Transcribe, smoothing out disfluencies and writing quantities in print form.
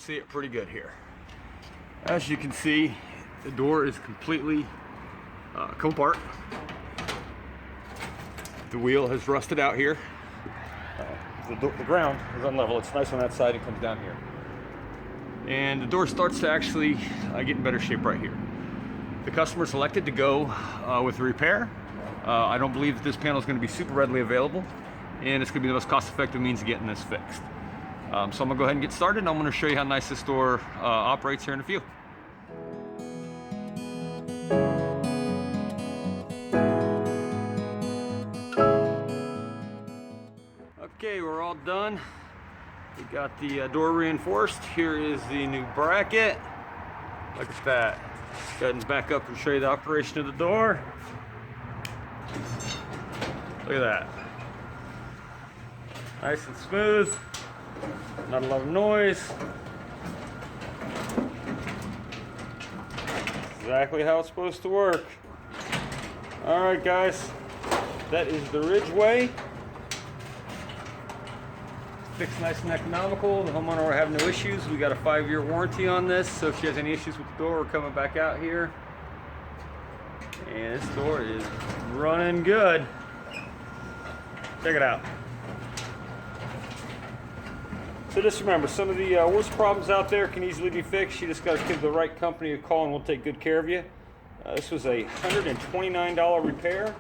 see it pretty good here. As you can see, the door is completely come apart. The wheel has rusted out here. The ground is unlevel. It's nice on that side. It comes down here. And the door starts to actually get in better shape right here. The customer selected to go with the repair. I don't believe that this panel is going to be super readily available, and it's going to be the most cost-effective means of getting this fixed. So I'm going to go ahead and get started, and I'm going to show you how nice this door operates here in a few. Okay, we're all done. We got the door reinforced. Here is the new bracket. Look at that. Go ahead and back up and show you the operation of the door. Look at that. Nice and smooth. Not a lot of noise. Exactly how it's supposed to work. All right, guys. That is the Ridgeway. Fixed nice and economical. The homeowner will have no issues. We got a 5-year warranty on this, so if she has any issues with the door, we're coming back out here. And this door is running good. Check it out. So just remember, some of the worst problems out there can easily be fixed. You just got to give the right company a call and we'll take good care of you. This was a $129 repair.